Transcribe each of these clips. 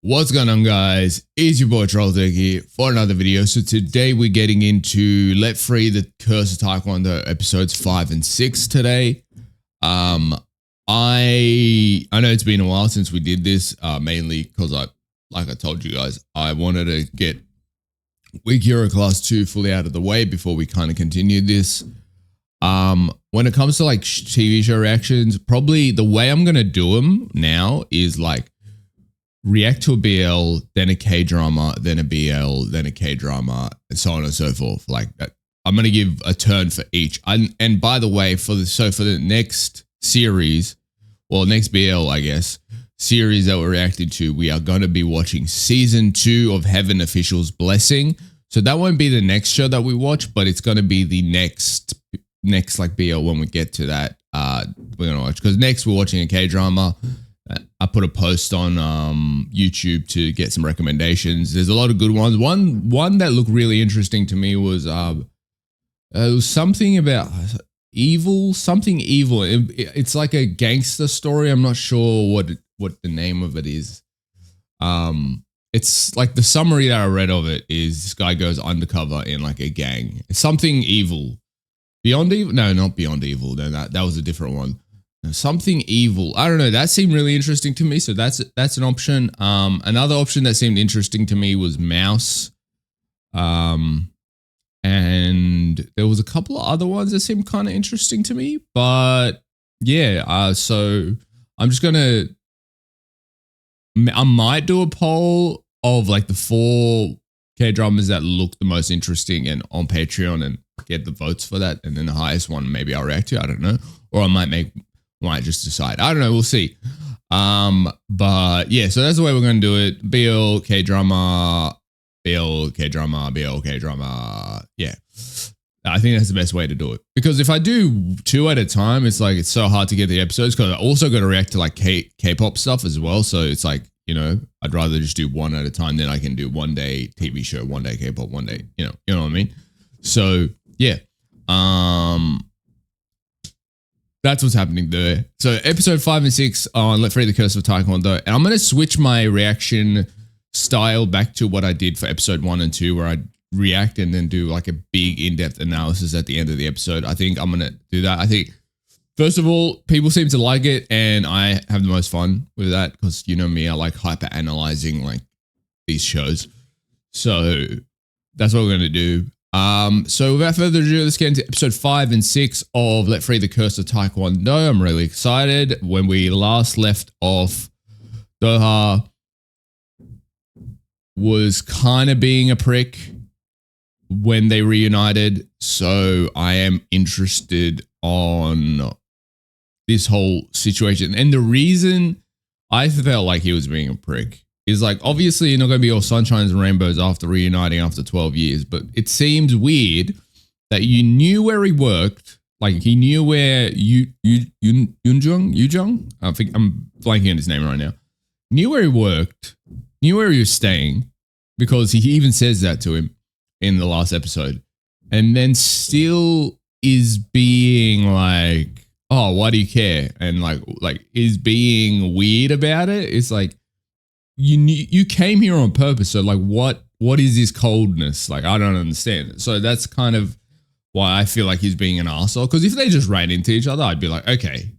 What's going on, guys? It's your boy Trolltek here for another video. So today we're getting into Let Free the Curse of Taekwondo episodes 5 and 6 today. I know it's been a while since we did this, mainly because like I told you guys, I wanted to get Weak Hero Class 2 fully out of the way before we kind of continued this. When it comes to like TV show reactions, probably the way I'm going to do them now is like react to a BL, then a K-drama, then a BL, then a K-drama, and so on and so forth. Like that. I'm going to give a turn for each. And by the way, for the next series, well, next BL, I guess, series that we're reacting to, we are going to be watching season 2 of Heaven Official's Blessing. So that won't be the next show that we watch, but it's going to be the next like BL when we get to that. We're going to watch, because next we're watching a K-drama. I put a post on YouTube to get some recommendations. There's a lot of good ones. One that looked really interesting to me was it was something about something evil. It's like a gangster story. I'm not sure what the name of it is. It's like the summary that I read of it is this guy goes undercover in like a gang. It's something evil. Beyond Evil? No, not Beyond Evil. No, that was a different one. Something evil. I don't know. That seemed really interesting to me. So that's an option. Another option that seemed interesting to me was Mouse. And there was a couple of other ones that seemed kind of interesting to me. But yeah, so I'm just gonna. I might do a poll of like the 4 K-dramas that look the most interesting and on Patreon and get the votes for that. And then the highest one maybe I'll react to. I don't know. Or I might just decide. I don't know. We'll see. But yeah, so that's the way we're going to do it. BL, K-drama, BL, K-drama, BL, K-drama. Yeah. I think that's the best way to do it. Because if I do 2 at a time, it's like, it's so hard to get the episodes, because I also got to react to like K-pop stuff as well. So it's like, you know, I'd rather just do 1 at a time. Then I can do 1 day TV show, 1 day K-pop, 1 day, you know what I mean? So yeah. That's what's happening there. So episode 5 and 6 on Let Free the Curse of Taekwondo. And I'm going to switch my reaction style back to what I did for episode 1 and 2, where I react and then do like a big in-depth analysis at the end of the episode. I think I'm going to do that. I think, first of all, people seem to like it, and I have the most fun with that because, you know me, I like hyper-analyzing like these shows. So that's what we're going to do. So without further ado, let's get into episode 5 and 6 of Let Free the Curse of Taekwondo. I'm really excited. When we last left off, Doha was kind of being a prick when they reunited. So I am interested on this whole situation. And the reason I felt like he was being a prick is like, obviously you're not going to be all sunshines and rainbows after reuniting after 12 years, but it seems weird that you knew where he worked. Like he knew where Yujong, I think I'm blanking on his name right now, knew where he worked, knew where he was staying, because he even says that to him in the last episode, and then still is being like, oh, why do you care? And like is being weird about it. It's like, you came here on purpose, so like what is this coldness? Like I don't understand. So that's kind of why I feel like he's being an arsehole, because if they just ran into each other, I'd be like, okay,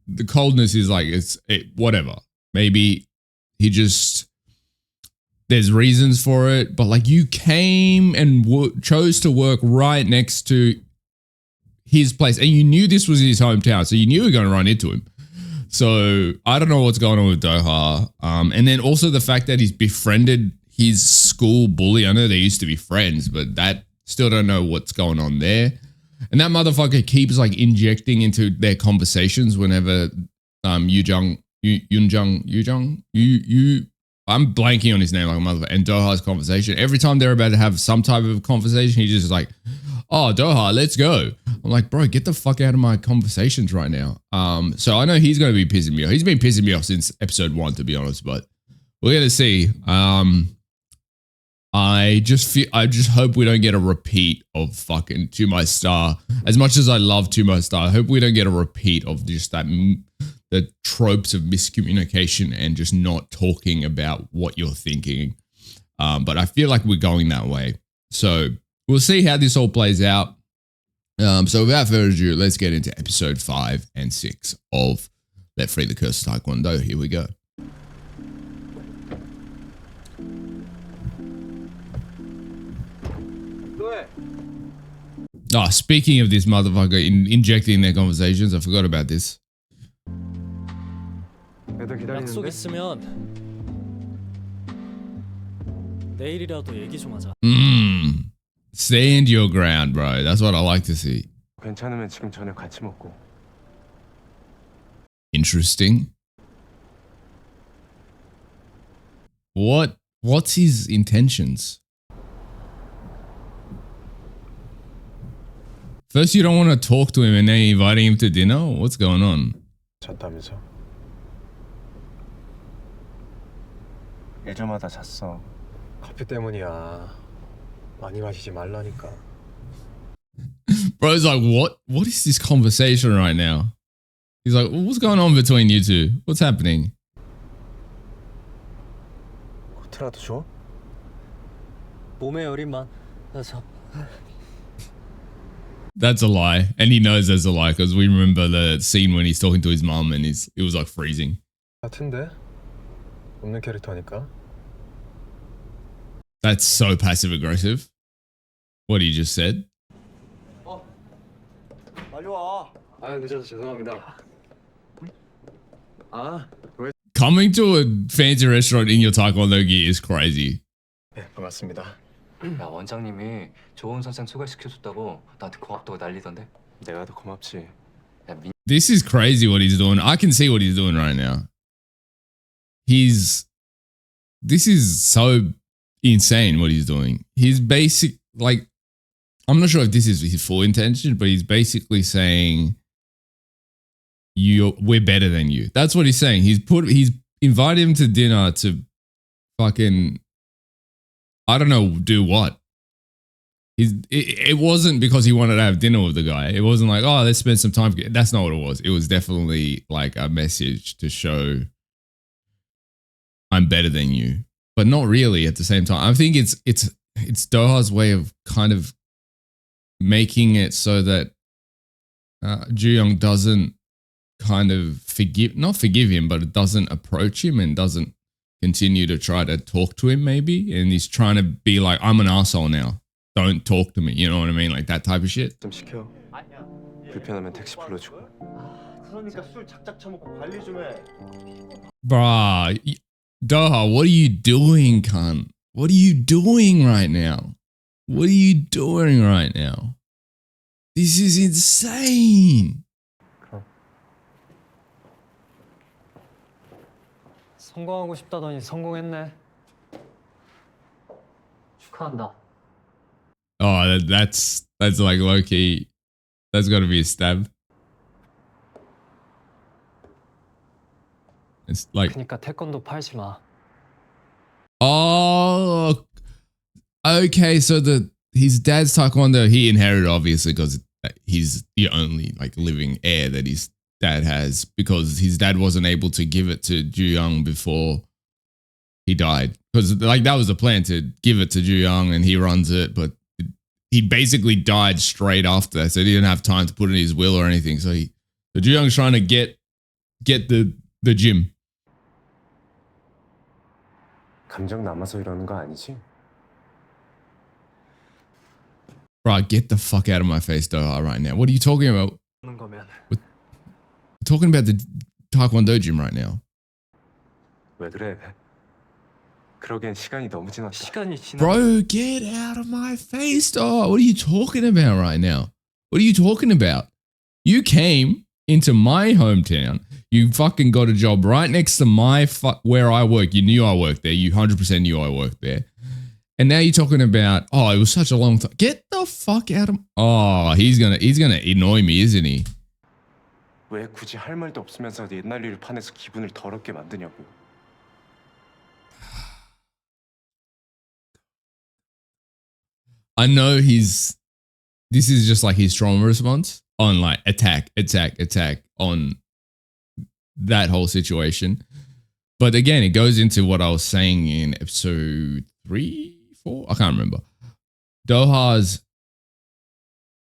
the coldness is like whatever. Maybe he just, there's reasons for it, but like you came and chose to work right next to his place, and you knew this was his hometown, so you knew you were going to run into him. So I don't know what's going on with Doha. And then also the fact that he's befriended his school bully. I know they used to be friends, but that still don't know what's going on there. And that motherfucker keeps like injecting into their conversations whenever I'm blanking on his name like a motherfucker, and Doha's conversation. Every time they're about to have some type of conversation, he's just like, oh, Doha, let's go. I'm like, bro, get the fuck out of my conversations right now. So I know he's going to be pissing me off. He's been pissing me off since episode 1, to be honest, but we're going to see. I just hope we don't get a repeat of fucking To My Star. As much as I love To My Star, I hope we don't get a repeat of just the tropes of miscommunication and just not talking about what you're thinking. But I feel like we're going that way. So we'll see how this all plays out. So without further ado, let's get into episode 5 and 6 of Let Free the Curse of Taekwondo. Here we go. Oh, speaking of this motherfucker injecting their conversations, I forgot about this. 약속 있으면 내일이라도 얘기 좀 하자. Stand your ground, bro. That's what I like to see. 괜찮으면 지금 저녁 같이 먹고. Interesting. What's his intentions? First you don't want to talk to him and then you're inviting him to dinner? What's going on? 잤다면서? 예전마다 잤어. 커피 때문이야. 많이 마시지 말라니까. Bro's like, what is this conversation right now? He's like, what's going on between you two? What's happening? 코트라도 줘? 몸에 열이만. That's a lie. And he knows that's a lie because we remember the scene when he's talking to his mom and it was like freezing. 같은데? 없는 캐릭터니까. That's so passive aggressive. What he just said. 빨리 와. 아, 늦어서 죄송합니다. 아, 왜? Coming to a fancy restaurant in your Taekwondo gear is crazy. 네, 반갑습니다. 야, 원장님이 좋은 선생 소개시켜줬다고 나한테 고맙다고 난리던데. 내가 더 고맙지. 야, This is crazy what he's doing. I can see what he's doing right now. This is so insane what he's doing. He's basic, like, I'm not sure if this is his full intention, but he's basically saying we're better than you. That's what he's saying. He's invited him to dinner to fucking, I don't know, do what? It wasn't because he wanted to have dinner with the guy. It wasn't like, oh, let's spend some time. That's not what it was. It was definitely like a message to show I'm better than you, but not really at the same time. I think it's Doha's way of kind of making it so that Ju-young doesn't kind of not forgive him, but it doesn't approach him and doesn't continue to try to talk to him maybe. And he's trying to be like, I'm an asshole now. Don't talk to me. You know what I mean? Like that type of shit. 좀 시켜. 불편하면 택시 불러주고. 그러니까 술 작작 처먹고 관리 좀 해. Bruh, Doha, what are you doing, cunt? What are you doing right now? What are you doing right now? This is insane. 성공하고 싶다더니 성공했네. 축하한다. Oh, that's like low key. That's got to be a stab. It's like, 그러니까 태권도 팔지 마. oh, okay. So his dad's Taekwondo, he inherited obviously because he's the only like living heir that his dad has, because his dad wasn't able to give it to Ju-young before he died, because like that was the plan, to give it to Ju-young and he runs it, but he basically died straight after that, so he didn't have time to put in his will or anything. So Ju-young's trying to get the gym. 감정 남아서 이러는 거 아니지? Right, get the fuck out of my face, Doha, right now. What are you talking about? We're talking about the Taekwondo gym right now. 왜 그래? 그러기엔 시간이 너무 지났다. 시간이 지나. Bro, get out of my face, Doha. What are you talking about right now? What are you talking about? You came into my hometown. You fucking got a job right next to where I work. You knew I worked there. You 100% knew I worked there. And now you're talking about, oh, it was such a long time. Get the fuck out of. Oh, he's gonna annoy me, isn't he? 왜 굳이 할 말도 없으면서 옛날 일을 파내서 기분을 더럽게 만드냐고. I know this is just like his trauma response on like attack on that whole situation. But again, it goes into what I was saying in episode 3, 4, I can't remember. Doha's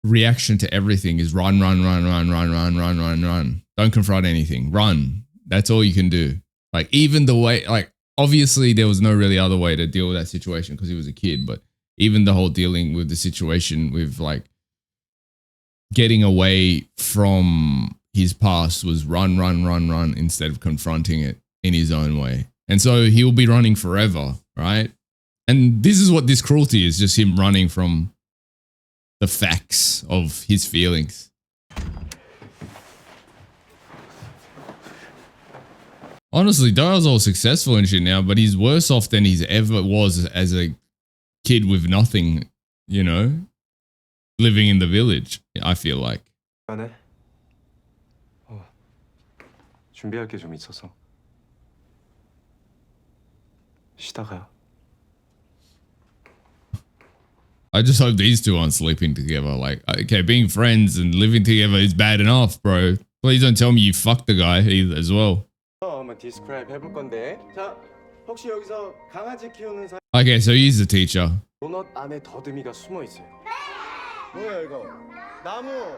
reaction to everything is run. Don't confront anything. Run. That's all you can do. Like even the way, like obviously there was no really other way to deal with that situation because he was a kid, but even the whole dealing with the situation with like getting away from his past was run instead of confronting it in his own way. And so he'll be running forever, right? And this is what this cruelty is, just him running from the facts of his feelings. Honestly, Doha's all successful and shit now, but he's worse off than he's ever was as a kid with nothing, you know, living in the village, I feel like. 안해? 준비할 게 좀 있어서 쉬다가요. I just hope these two aren't sleeping together. Like, okay, being friends and living together is bad enough, bro. Please don't tell me you fucked the guy either as well. 한번 디스크라이브 해볼 건데. 자, 혹시 여기서 강아지 키우는 사람 Okay, so he's the teacher. 도넛 안에 더듬이가 숨어 있어요. 뭐야 이거? 나무.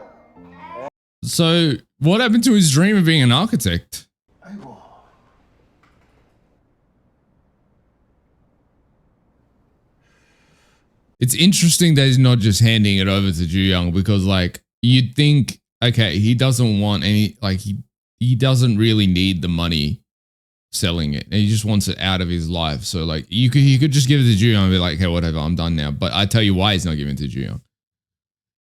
So what happened to his dream of being an architect? 아이고. It's interesting that he's not just handing it over to Ju Young because like you'd think, okay, he doesn't want any, like he doesn't really need the money selling it and he just wants it out of his life. So like he could just give it to Ju Young and be like, hey, whatever, I'm done now. But I tell you why he's not giving it to Ju Young.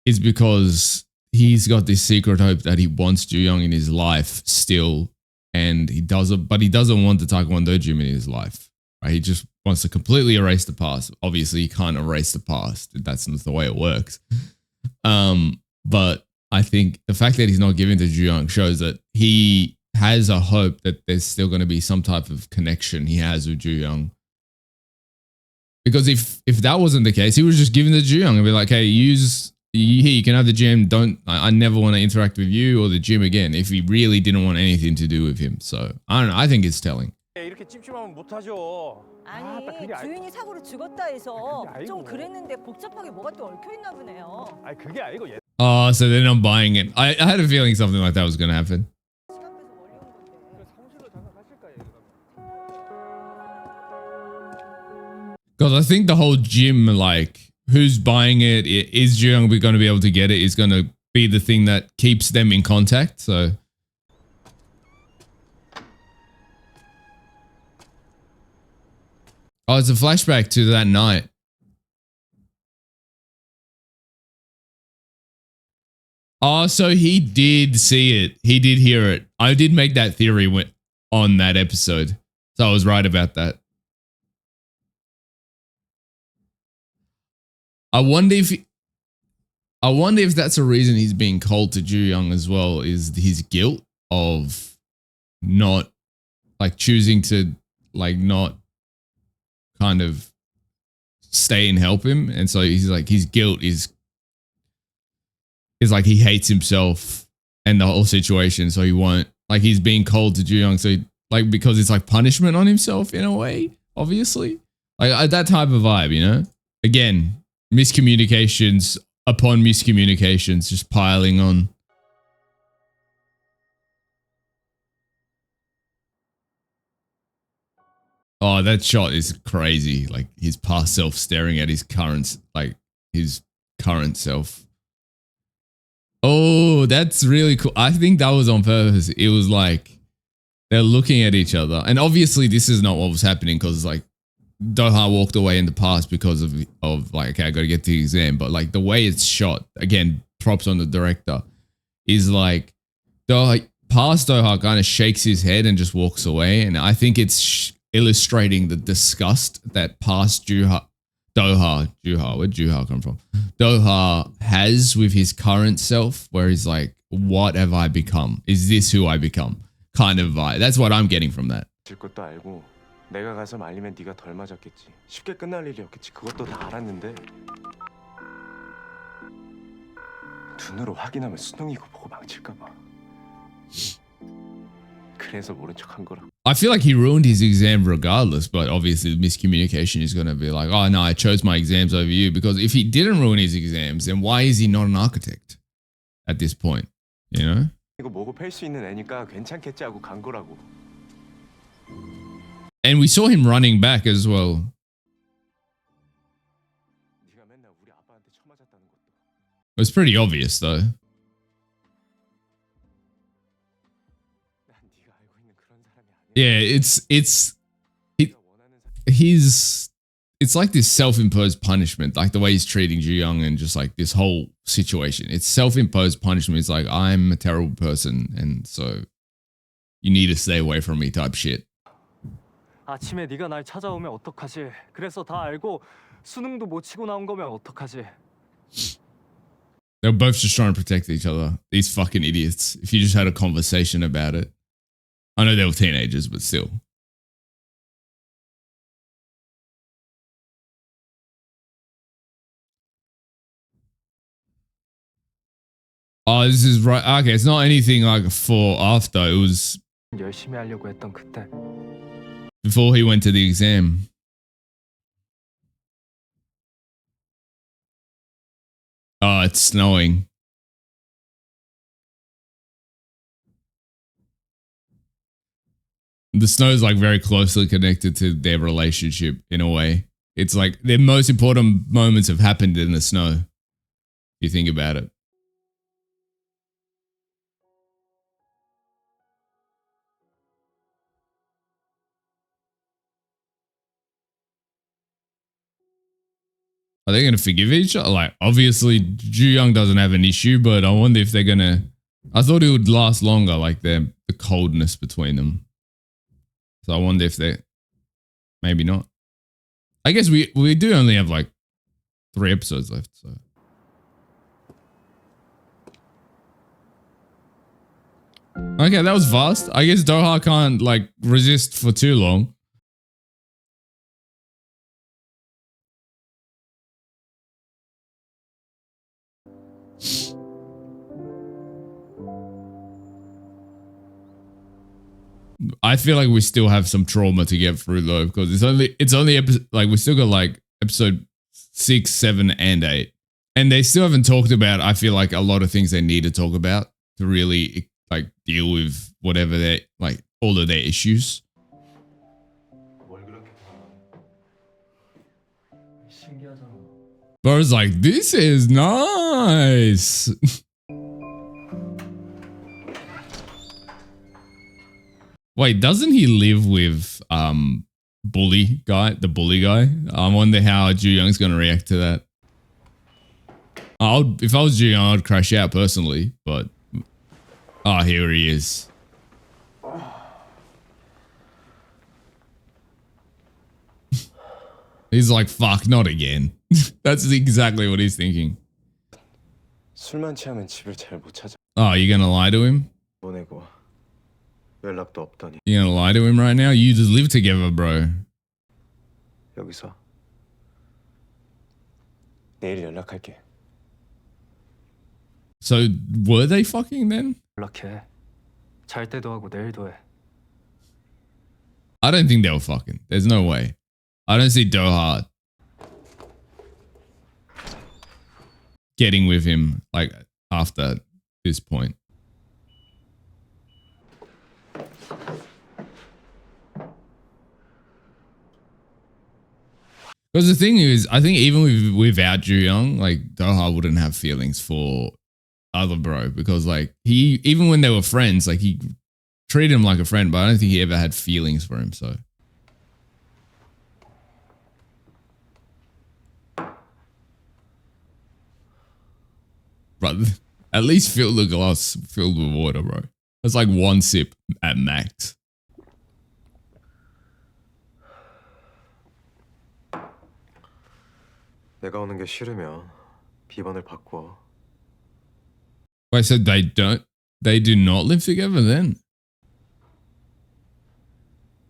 It's because he's got this secret hope that he wants Ju Young in his life still, and he doesn't want the Taekwondo gym in his life. Right? He just wants to completely erase the past. Obviously, you can't erase the past. That's not the way it works. But I think the fact that he's not giving to Ju Young shows that he has a hope that there's still going to be some type of connection he has with Ju Young. Because if that wasn't the case, he was just giving to Ju Young and be like, hey, you can have the gym. I never want to interact with you or the gym again if he really didn't want anything to do with him. So I don't know. I think it's telling. 이렇게 찝찝하면 못하죠. 아니 그게 주인이 사고로 죽었다 해서 그게 좀 아니고. 그랬는데 복잡하게 뭐가 또 얽혀 있나 보네요. 아니 그게 아니고 얘. Oh, so they're not buying it. I had a feeling something like that was going to happen. 시간 빼서 멀리 온 건데. 사무실로 잠깐 가실까 얘. Because I think the whole gym, like, who's buying it, is Ju Young going to be able to get it, is going to be the thing that keeps them in contact. So. Oh, it's a flashback to that night. Oh, so he did see it. He did hear it. I did make that theory on that episode. So I was right about that. I wonder if that's a reason he's being cold to Ju Young as well, is his guilt of not like choosing to like not kind of stay and help him. And so he's like, his guilt is like he hates himself and the whole situation. So he won't, like, he's being cold to Ju Young. So like, because it's like punishment on himself in a way, obviously, like that type of vibe, you know. Again, miscommunications upon miscommunications just piling on. Oh, that shot is crazy. Like his past self staring at his current, like his current self. Oh, that's really cool. I think that was on purpose. It was like they're looking at each other. And obviously this is not what was happening because like Doha walked away in the past because of like, okay, I got to get to the exam. But like the way it's shot, again, props on the director, is like past Doha kind of shakes his head and just walks away. And I think it's illustrating the disgust that past Doha, where'd Juha come from? Doha has with his current self, where he's like, what have I become? Is this who I become? Kind of vibe. That's what I'm getting from that. 질 것도 알고 내가 가서 말리면 네가 덜 맞았겠지. 쉽게 끝날 일이었겠지. 그것도 다 알았는데 눈으로 확인하면 수능이고 보고 망칠까 봐. 그래서 모른 척한 거라고. I feel like he ruined his exam regardless, but obviously the miscommunication is going to be like, oh no, I chose my exams over you. Because if he didn't ruin his exams, then why is he not an architect at this point? You know? 이거 뭐고 팰 수 있는 애니까 괜찮겠지 하고 간 거라고. And we saw him running back as well. 네가 맨날 우리 아빠한테 쳐맞았다는 것도. It was pretty obvious though. 난 네가 알고 있는 그런 사람이 아니야. Yeah, it's like this self-imposed punishment, like the way he's treating Ju Young and just like this whole situation. It's self-imposed punishment. It's like, I'm a terrible person and so you need to stay away from me type shit. 아침에 네가 날 찾아오면 어떡하지? 그래서 다 알고 수능도 못 치고 나온 거면 어떡하지? They're both just trying to protect each other. These fucking idiots. If you just had a conversation about it. I know they were teenagers, but still. Oh, this is right. Okay, it's not anything like for after. It was 열심히 하려고 했던 그때. before he went to the exam. Oh, it's snowing. The snow is like very closely connected to their relationship in a way. It's like their most important moments have happened in the snow. If you think about it. Are they going to forgive each other? Like, obviously, Ju Young doesn't have an issue, but I wonder if they're going to... I thought it would last longer, like the coldness between them. So I wonder if they... Maybe not. I guess we do only have like 3 episodes left, so... Okay, that was fast. I guess Doha can't like resist for too long. I feel like we still have some trauma to get through though, because it's only like we still got like episode 6, 7, and 8, and they still haven't talked about. I feel like a lot of things they need to talk about to really like deal with whatever they like all of their issues. Bro's like, this is nice. Wait, doesn't he live with the bully guy? I wonder how Ju Young's gonna react to that. If I was Ju Young, I'd crash out personally, but oh, here he is. He's like, fuck, not again. That's exactly what he's thinking. 술만 취하면 집을 잘 못 찾아. Oh, you're gonna lie to him? 보내고 연락도 없더니 You're gonna lie to him right now? You just live together, bro. 여기서 내일 연락할게. So, were they fucking then? 연락해. 잘 때도 하고 내일도 해. I don't think they were fucking. There's no way. I don't see Doha getting with him like after this point. Because the thing is, I think even without Ju Young, like Doha wouldn't have feelings for other bro, because like he, even when they were friends, like he treated him like a friend, but I don't think he ever had feelings for him. So. But at least fill the glass filled with water, bro. That's like 1 sip at max. 내가 오는 게 싫으면 비번을 바꿔. Wait, so they do not live together then?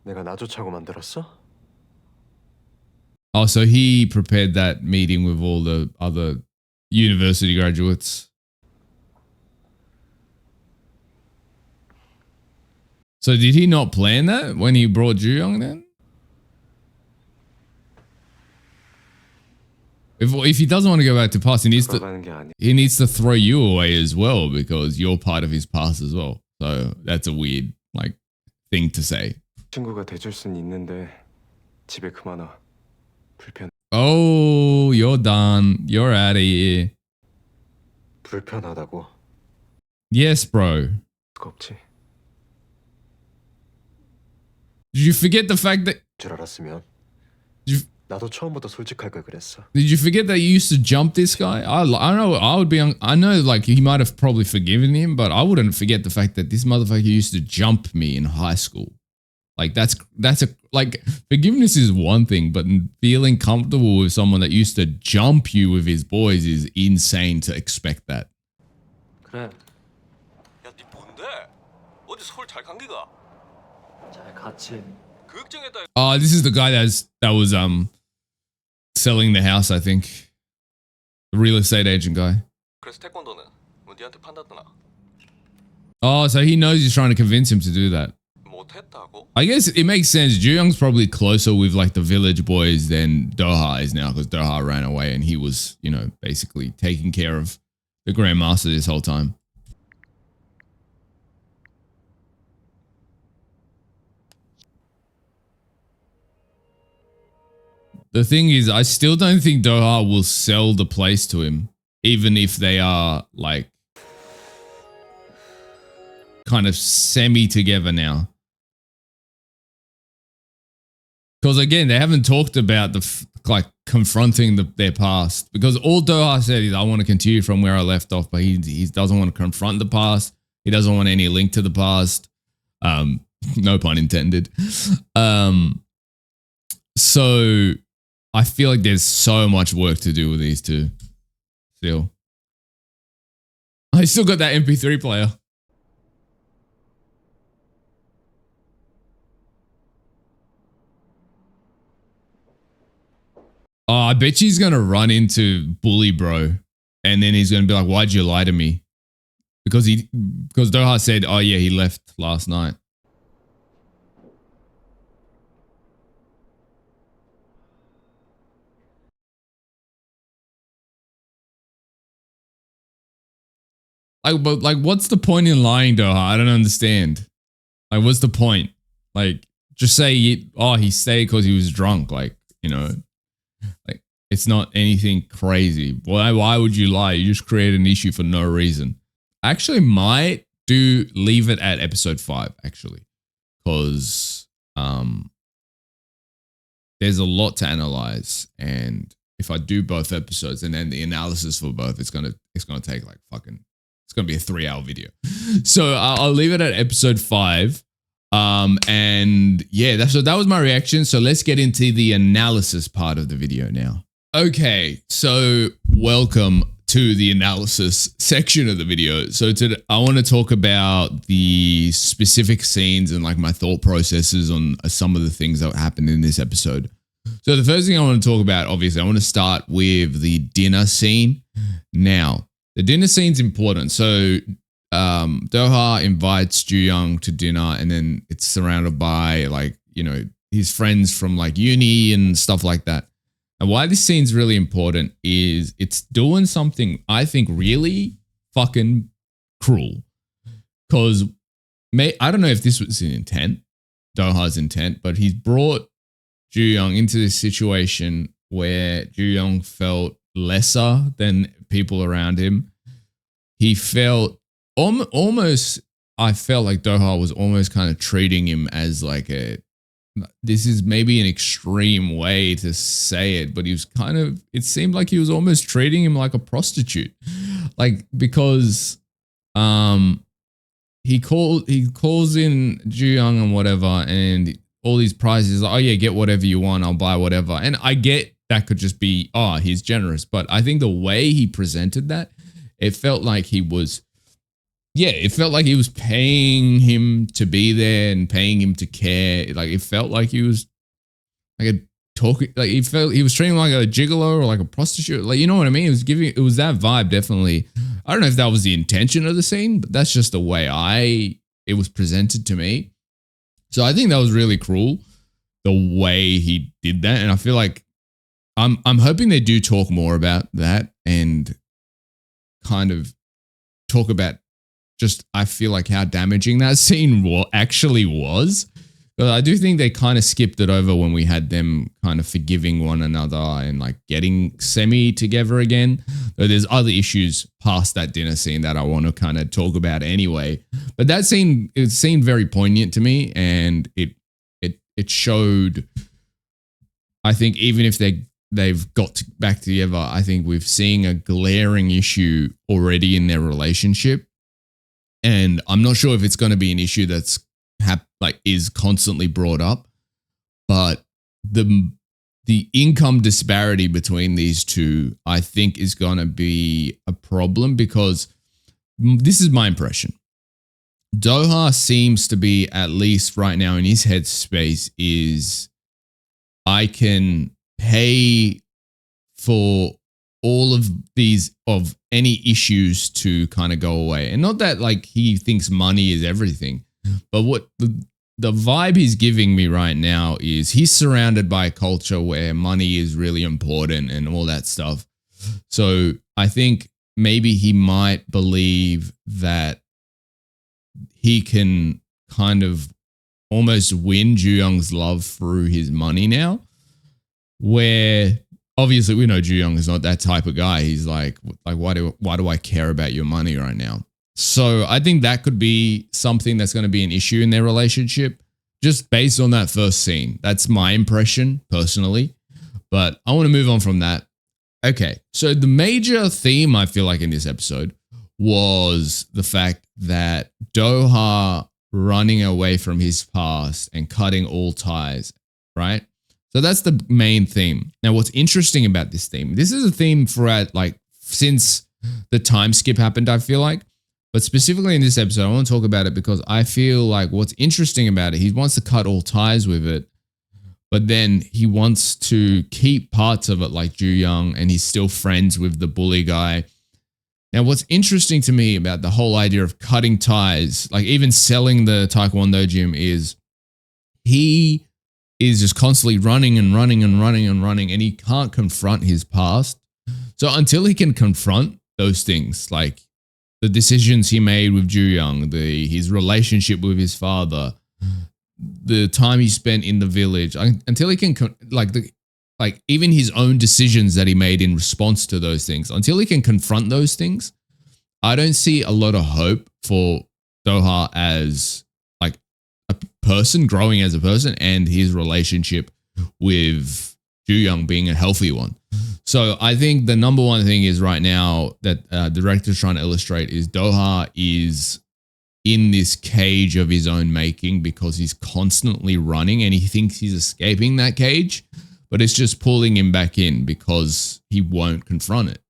내가 놔주차고 만들었어? Oh, so he prepared that meeting with all the other university graduates. So did he not plan that when he brought Ju-young then? If he doesn't want to go back to past, 돌아가는 게 아니야. he needs to throw you away as well because you're part of his past as well. So that's a weird like thing to say. 친구가 돼줄 순 있는데 집에 그만 와. 불편. Oh, you're done. You're out of here. 불편하다고. Yes, bro. 수가 없지. Did you forget the fact that 줄 알았으면 you, 나도 처음부터 솔직할 걸 그랬어. did you forget that you used to jump this guy? I know I would be I know like he might have probably forgiven him, but I wouldn't forget the fact that this motherfucker used to jump me in high school. Like that's a like forgiveness is one thing, but feeling comfortable with someone that used to jump you with his boys is insane to expect that. 그래, 야, 니 뭔데? 어디 서울 잘 간 기가? 잘 갔지. 걱정했다. Oh, this is the guy that was selling the house, I think. The real estate agent guy. 그래서 태권도는 뭐 니한테 판다더나? Oh, so he knows he's trying to convince him to do that. 못했다고? I guess it makes sense. Ju-young's probably closer with like the village boys than Doha is now because Doha ran away and he was, you know, basically taking care of the Grandmaster this whole time. The thing is, I still don't think Doha will sell the place to him, even if they are like kind of semi together now. Because again, they haven't talked about like confronting their past. Because all Doha said is, "I want to continue from where I left off," but he doesn't want to confront the past. He doesn't want any link to the past. No pun intended. So I feel like there's so much work to do with these two. Still, I still got that MP3 player. Oh, I bet you he's gonna run into Bully Bro, and then he's gonna be like, "Why'd you lie to me?" Because Doha said, "Oh yeah, he left last night." But what's the point in lying, Doha? I don't understand. Like, what's the point? Like, just say, he stayed because he was drunk. Like, you know. Like, it's not anything crazy. Why would you lie? You just create an issue for no reason. I actually might leave it at episode 5, actually. Because there's a lot to analyze. And if I do both episodes and then the analysis for both, it's gonna take like fucking, it's gonna be a 3-hour video. So I'll leave it at episode 5. And yeah, that was my reaction. So let's get into the analysis part of the video now. Okay, so welcome to the analysis section of the video. So today I want to talk about the specific scenes and like my thought processes on some of the things that happened in this episode. So the first thing I want to talk about, obviously, I want to start with the dinner scene. Now, the dinner scene's important. So Doha invites Ju-young to dinner, and then it's surrounded by like, you know, his friends from like uni and stuff like that. And why this scene's really important is it's doing something I think really fucking cruel. Because I don't know if this was an intent, Doha's intent, but he's brought Ju-young into this situation where Ju-young felt lesser than people around him. He felt almost, I felt like Doha was almost kind of treating him as like this is maybe an extreme way to say it, but he was kind of, it seemed like he was almost treating him like a prostitute. Like, because he calls in Ju-young and whatever, and all these prizes, like, oh yeah, get whatever you want, I'll buy whatever. And I get that could just be, oh, he's generous. But I think the way he presented that, it felt like he was, it felt like he was paying him to be there and paying him to care. Like, it felt like he was like he was treating him like a gigolo or like a prostitute. Like, you know what I mean? It was that vibe, definitely. I don't know if that was the intention of the scene, but that's just the way it was presented to me. So I think that was really cruel, the way he did that. And I feel like I'm hoping they do talk more about that and kind of talk about just, I feel like how damaging that scene actually was. But I do think they kind of skipped it over when we had them kind of forgiving one another and like getting semi together again. Though there's other issues past that dinner scene that I want to kind of talk about anyway. But that scene, it seemed very poignant to me, and it showed, I think even if they've got back together, I think we're seeing a glaring issue already in their relationship. And I'm not sure if it's going to be an issue that's is constantly brought up, but the income disparity between these two, I think, is going to be a problem, because this is my impression. Doha seems to be, at least right now in his headspace, is I can pay for all of these, of any issues to kind of go away. And not that like he thinks money is everything, but what the vibe he's giving me right now is he's surrounded by a culture where money is really important and all that stuff. So I think maybe he might believe that he can kind of almost win Ju Young's love through his money now, where obviously we know Ju Young is not that type of guy. He's like why do I care about your money right now? So I think that could be something that's going to be an issue in their relationship, just based on that first scene. That's my impression personally, but I want to move on from that. Okay, so the major theme I feel like in this episode was the fact that Doha running away from his past and cutting all ties, right? So that's the main theme. Now, what's interesting about this theme, this is a theme throughout, like, since the time skip happened, I feel like. But specifically in this episode, I want to talk about it because I feel like what's interesting about it, he wants to cut all ties with it, but then he wants to keep parts of it, like Ju Young, and he's still friends with the bully guy. Now, what's interesting to me about the whole idea of cutting ties, like even selling the Taekwondo gym, is he is just constantly running and running and running and running, and he can't confront his past. So until he can confront those things, like the decisions he made with Ju Young, his relationship with his father, the time he spent in the village, until he can even his own decisions that he made in response to those things, until he can confront those things, I don't see a lot of hope for Doha as like a person, growing as a person, and his relationship with Ju Young being a healthy one. So I think the number one thing is right now that the director's trying to illustrate is Doha is in this cage of his own making because he's constantly running and he thinks he's escaping that cage, but it's just pulling him back in because he won't confront it.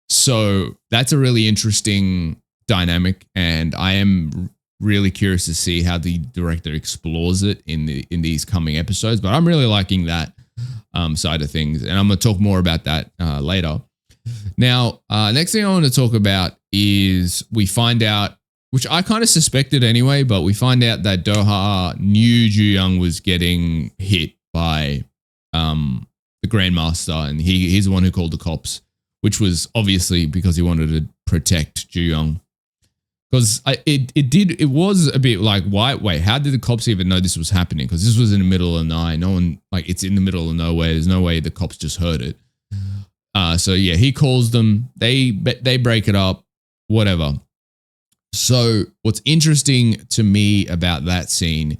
So that's a really interesting dynamic, and I am really curious to see how the director explores it in these coming episodes. But I'm really liking that side of things, and I'm going to talk more about that later. Now, next thing I want to talk about is we find out, which I kind of suspected anyway, but we find out that Doha knew Ju Young was getting hit by the Grandmaster, and he's the one who called the cops, which was obviously because he wanted to protect Ju Young. Because it was a bit like, wait, how did the cops even know this was happening? Because this was in the middle of the night. No one, like, it's in the middle of nowhere. There's no way the cops just heard it. So yeah, he calls them. They break it up, whatever. So what's interesting to me about that scene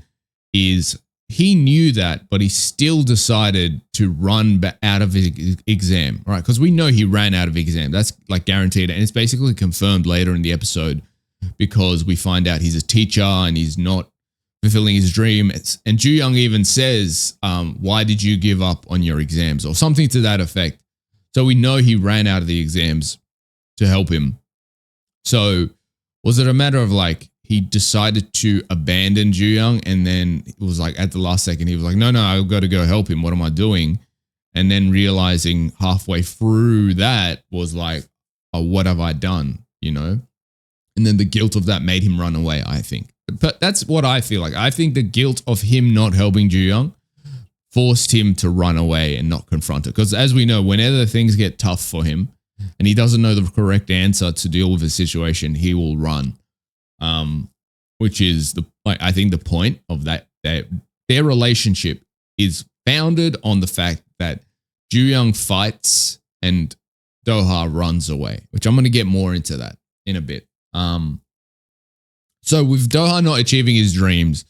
is he knew that, but he still decided to run out of his exam, right? Because we know he ran out of exam. That's like guaranteed, and it's basically confirmed later in the episode, because we find out he's a teacher and he's not fulfilling his dream. And Ju Young even says, why did you give up on your exams, or something to that effect. So we know he ran out of the exams to help him. So was it a matter of like he decided to abandon Ju Young, and then it was like at the last second he was like, no, I've got to go help him. What am I doing? And then realizing halfway through that was like, oh, what have I done? And then the guilt of that made him run away, I think. But that's what I feel like. I think the guilt of him not helping Ju Young forced him to run away and not confront it. Because as we know, whenever things get tough for him and he doesn't know the correct answer to deal with a situation, he will run. Which is I think the point of that their relationship is founded on the fact that Ju Young fights and Doha runs away, which I'm going to get more into that in a bit. So with Doha not achieving his dreams,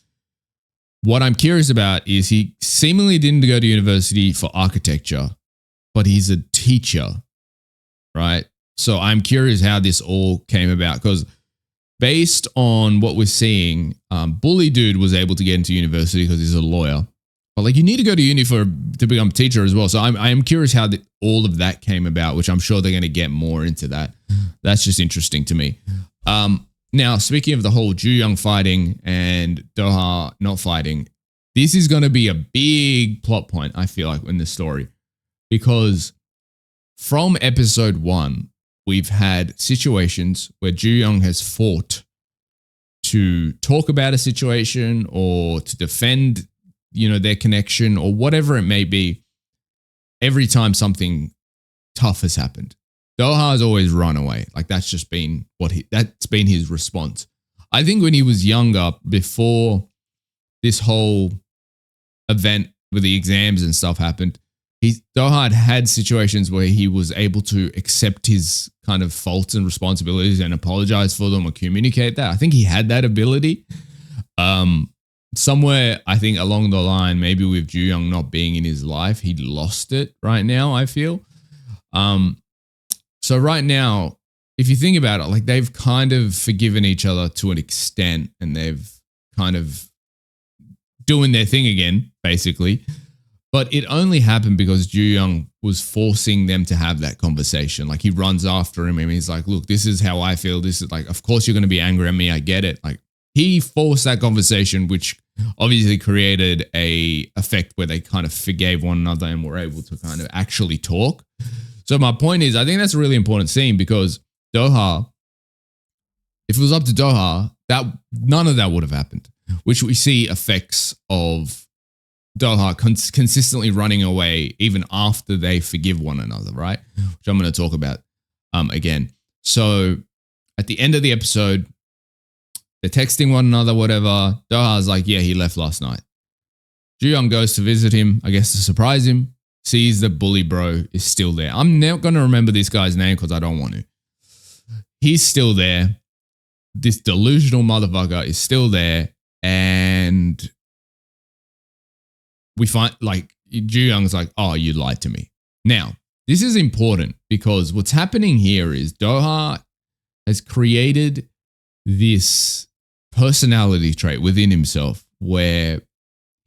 what I'm curious about is he seemingly didn't go to university for architecture, but he's a teacher, right? So I'm curious how this all came about, because based on what we're seeing, Bully Dude was able to get into university because he's a lawyer. But like, you need to go to uni to become a teacher as well. So I am curious how all of that came about, which I'm sure they're going to get more into that. That's just interesting to me. Now, speaking of the whole Ju Young fighting and Doha not fighting, this is going to be a big plot point, I feel like, in the story. Because from episode 1, we've had situations where Ju Young has fought to talk about a situation or to defend, their connection or whatever it may be, every time something tough has happened. Doha has always run away. Like, that's just been that's been his response. I think when he was younger, before this whole event with the exams and stuff happened, Doha had situations where he was able to accept his kind of faults and responsibilities and apologize for them or communicate that. I think he had that ability. Somewhere, I think along the line, maybe with Ju Young not being in his life, he lost it right now, I feel. So right now, if you think about it, like, they've kind of forgiven each other to an extent, and they've kind of doing their thing again, basically. But it only happened because Ju Young was forcing them to have that conversation. Like, he runs after him and he's like, look, this is how I feel. This is like, of course you're going to be angry at me. I get it. Like, he forced that conversation, which obviously created a effect where they kind of forgave one another and were able to kind of actually talk. So my point is, I think that's a really important scene, because Doha, if it was up to Doha, none of that would have happened, which we see effects of Doha consistently running away even after they forgive one another, right? Which I'm going to talk about again. So at the end of the episode, they're texting one another, whatever. Doha's like, yeah, he left last night. Ju Young goes to visit him, I guess to surprise him, sees that Bully Bro is still there. I'm not going to remember this guy's name because I don't want to. He's still there. This delusional motherfucker is still there. And we find, like, Ju Young's like, oh, you lied to me. Now, this is important because what's happening here is Doha has created this personality trait within himself where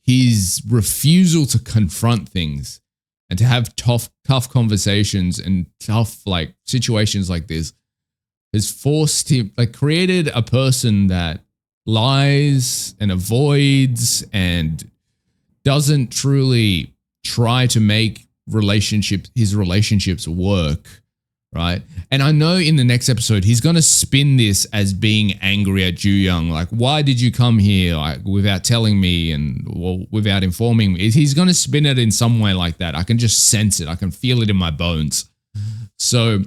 his refusal to confront things and to have tough conversations and tough, like, situations like this has forced him, like, created a person that lies and avoids and doesn't truly try to make his relationships work, right? And I know in the next episode, he's going to spin this as being angry at Ju Young. Like, why did you come here, like, without telling me and without informing me? He's going to spin it in some way like that. I can just sense it. I can feel it in my bones. So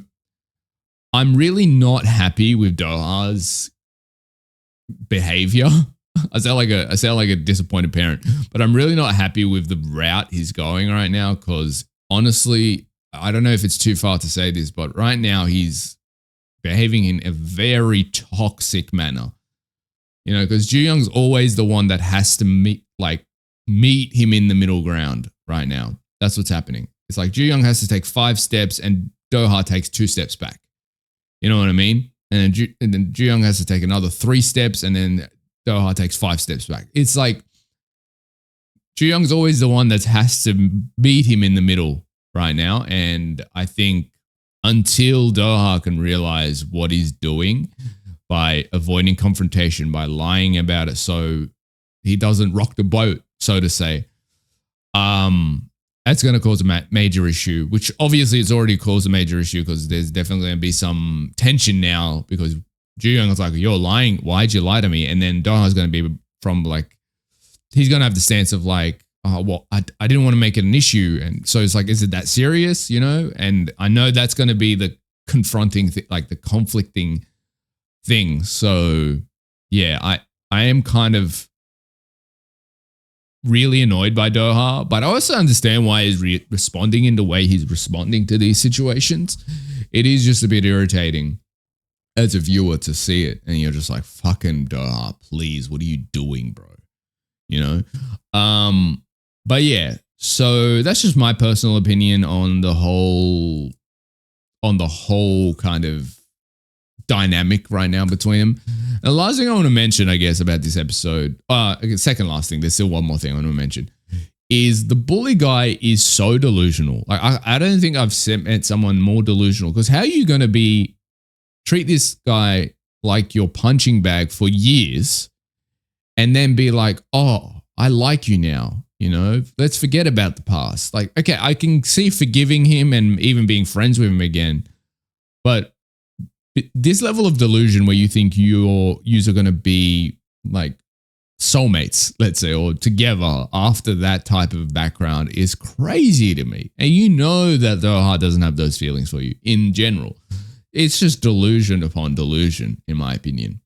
I'm really not happy with Doha's behavior. I sound like a disappointed parent, but I'm really not happy with the route he's going right now, because honestly, I don't know if it's too far to say this, but right now he's behaving in a very toxic manner. Because Ju Young's always the one that has to meet him in the middle ground right now. That's what's happening. It's like Ju Young has to take 5 steps and Doha takes 2 steps back. You know what I mean? And then Ju Young has to take another 3 steps and then Doha takes 5 steps back. It's like Ju Young's always the one that has to meet him in the middle right now. And I think until Doha can realize what he's doing by avoiding confrontation, by lying about it so he doesn't rock the boat, so to say, that's going to cause a major issue, which obviously it's already caused a major issue because there's definitely going to be some tension now because Ju-young's like, you're lying. Why'd you lie to me? And then Do-ha's going to be from like, he's going to have the stance of like, oh, well, I didn't want to make it an issue. And so it's like, is it that serious? You know? And I know that's going to be the confronting, like the conflicting thing. So yeah, I am kind of really annoyed by Doha, but I also understand why he's responding in the way he's responding to these situations. It is just a bit irritating as a viewer to see it. And you're just like, fucking Doha, please, what are you doing, bro? You know? But yeah, so that's just my personal opinion on the whole kind of dynamic right now between them. And the last thing I want to mention, I guess, about this episode, second last thing, there's still one more thing I want to mention, is the bully guy is so delusional. Like I don't think I've met someone more delusional, because how are you going to treat this guy like your punching bag for years and then be like, oh, I like you now. You know, let's forget about the past. Like, okay, I can see forgiving him and even being friends with him again. But this level of delusion where you think you're going to be like soulmates, let's say, or together after that type of background is crazy to me. And you know that Doha doesn't have those feelings for you in general. It's just delusion upon delusion, in my opinion.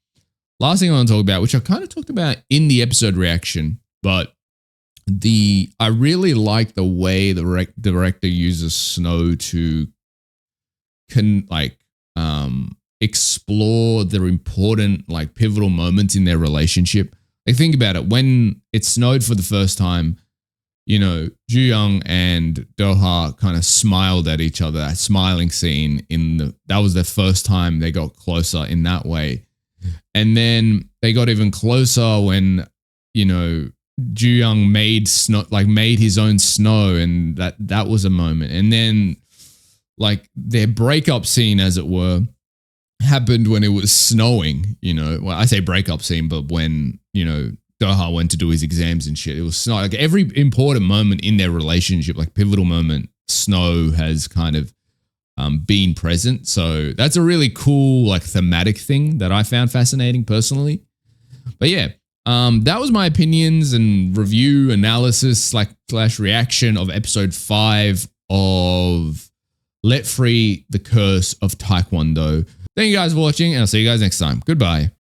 Last thing I want to talk about, which I kind of talked about in the episode reaction, but I really like the way the director uses Snow to explore the important, like, pivotal moments in their relationship. Like, think about it. When it snowed for the first time, you know, Ju-young and Doha kind of smiled at each other. That smiling scene that was the first time they got closer in that way. And then they got even closer when, you know, Ju-young made his own snow, and that was a moment. And then, like, their breakup scene, as it were, happened when it was snowing, you know. Well, I say breakup scene, but when, you know, Doha went to do his exams and shit, it was snow. Like, every important moment in their relationship, like pivotal moment, Snow has kind of been present. So that's a really cool, like, thematic thing that I found fascinating personally. But yeah, that was my opinions and review analysis / reaction of episode 5 of Let Free the Curse of Taekwondo. Thank you guys for watching, and I'll see you guys next time. Goodbye.